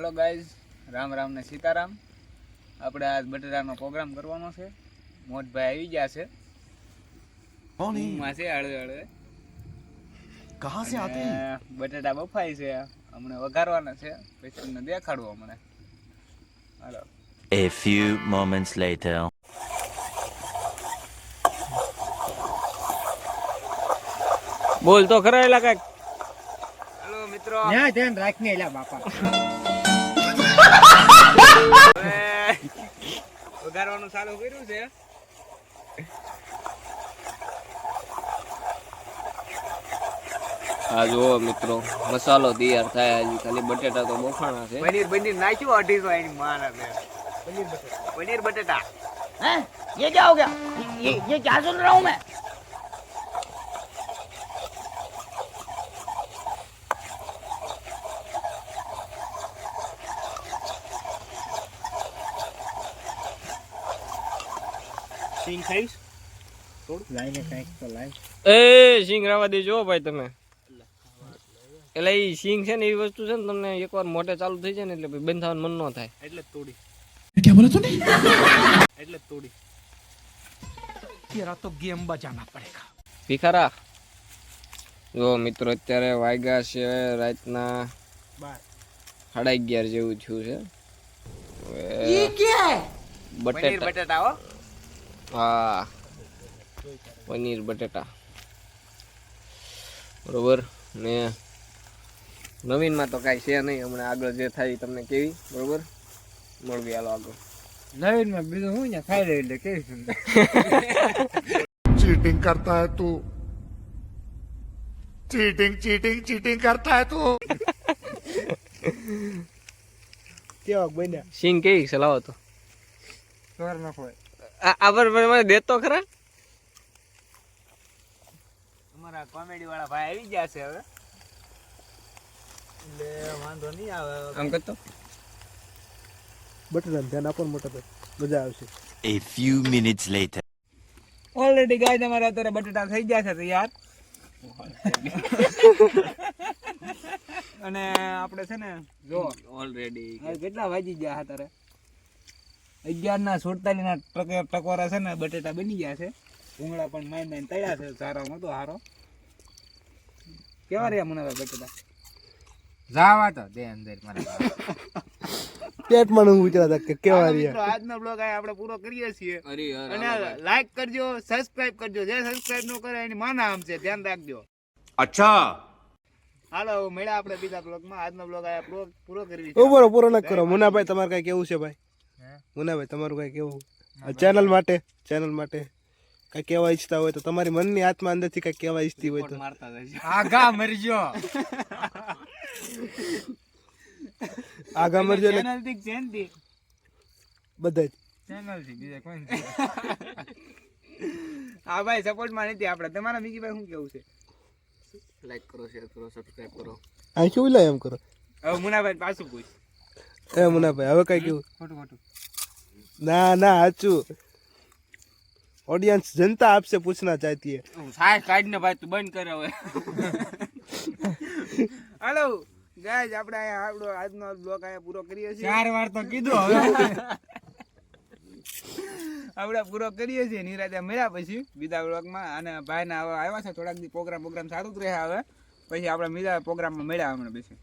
Hello guys, Ram Ram ને સીતારામ. આપણે આજ બટેટાનો પ્રોગ્રામ કરવાનો છે. મોટભાઈ આવી ગયા છે. છે હળવે હળવે કહાં સે આતે હૈ? બટેટા બફાઈ છે, હમણાં વઘારવાના છે, પછી તમને દેખાડવું હમણાં. હાલો. A few moments later. બોલ તો ખરા એલા કાક. હેલો મિત્રો, ના ધ્યાન રાખને એલા બાપા. વઘારવાનું ચાલુ કર્યું છે. આ જુઓ મિત્રો, મસાલો તૈયાર થાય. હજી ખાલી બટેટા તો બફાણા છે. પનીર નાખ્યું 250 એની માના છે. પનીર બટેટા. हैं? ये क्या हो गया? ये क्या सुन रहा हूँ मैं? સિંગ ખાઈશ? લાઈને કાંઈક તો લાઈ. એ સિંગ રાવા દેજો ભાઈ તમે. એટલે એ સિંગ છે ને એવી વસ્તુ છે ને, તમને એકવાર મોઢે ચાલુ થઈ જાય ને એટલે બંધ થવાનું મન ન થાય. એટલે તોડી. क्या बोला तूने? એટલે તોડી. तेरा तो गेम बजाना पड़ेगा. ભિખારા જો મિત્રો, અત્યારે વાગ્યા છે રાતના 11:30 જેવું થયું છે. ये क्या है? પનીર બટેટા હો. હા, પનીર બટેટા બરોબર. ને નવીનમાં તો કાંઈ છે નહીં, હમણાં આગળ જે થાય એ તમને કેવી. બરોબર, મળવી હાલો આગળ. નવીનમાં બીજું શું ને ખાઈ રહી એટલે કેવી. चीटिंग करता है तू चीटिंग करता है तू કેવા બન્યા સિંગ કેવી ચલાવો તો કર નાખો. આબર મને દેતો ખરા. અમારા કોમેડી વાળા ભાઈ આવી ગયા છે હવે, એટલે વાંધો નહીં આવે. આમ કરતો બટન ધ્યાન આપો મોટા ભાઈ, મજા આવશે. A few minutes later. Already ગાય તમારે અત્યારે બટેટા થઈ ગયા છે તૈયાર. અને આપણે છે ને જો ઓલરેડી કેટલા વાગી ગયા અત્યારે 11:47 ટકોરા છે ને બટેટા બની ગયા છે. ભૂંગળા પણ માઇન તળ્યા છે. સારો નતો હારો. કેવા રહ્યા મને બટેટા? જાવા તો દે અંદર મને પેટમાં નું ઉતરા કે કેવા રહ્યા. આજનો બ્લોગ આપણે પૂરો કરીએ છીએ. અને લાઈક કરજો, સબસ્ક્રાઇબ કરજો. જે સબસ્ક્રાઇબ ન કરે એની માના આમ છે, ધ્યાન રાખજો. अच्छा હાલો, મળ્યા આપણે બીજા બ્લોગમાં. આજનો બ્લોગ પૂરો કરી પૂરો ન કરો. મુનાભાઈ તમારે કઈ કેવું છે ભાઈ? મુનાભાઈ તમારું કઈ કેવું ચેનલ માટે કઈ કેવા ઈચ્છતા હોય તો, તમારી મનની આત્મા અંદરથી કઈ કેવા ઈચ્છતી હોય તો મારતા જજો. આગા મરજો. આગા મરજો એટલે ચેનલ થી ચેનથી બધા ચેનલ થી બીજા કોઈ નથી. હા ભાઈ, સપોર્ટ માં નથી આપણે. તમારા મિકીભાઈ શું કેવું છે? લાઈક કરો, શેર કરો, સબસ્ક્રાઇબ કરો. આ શું લે એમ કરો? હવે મુનાભાઈ પાછું પૂછ. એ મુનાભાઈ હવે કઈ કેવું? ખોટું ના સાચું. ऑडियंस जनता आपसे पूछना चाहती है. સાય કાઢ ને ભાઈ, તું બંધ કરે હવે. હાલો ગાઈસ, આપણે આપણો આજનો બ્લોગ અહીંયા પૂરો કરીએ છીએ. 4 વાર તો કીધું હવે. આપણે પૂરો કરીએ છીએ. નિરાતે મળ્યા પછી બીજા બ્લોગમાં. અને ભાઈના હવે આવ્યા છે થોડાક દી પ્રોગ્રામ ચાલુ જ રહે હવે. પછી આપણે બીજા પ્રોગ્રામમાં મળ્યા હમણાં પછી.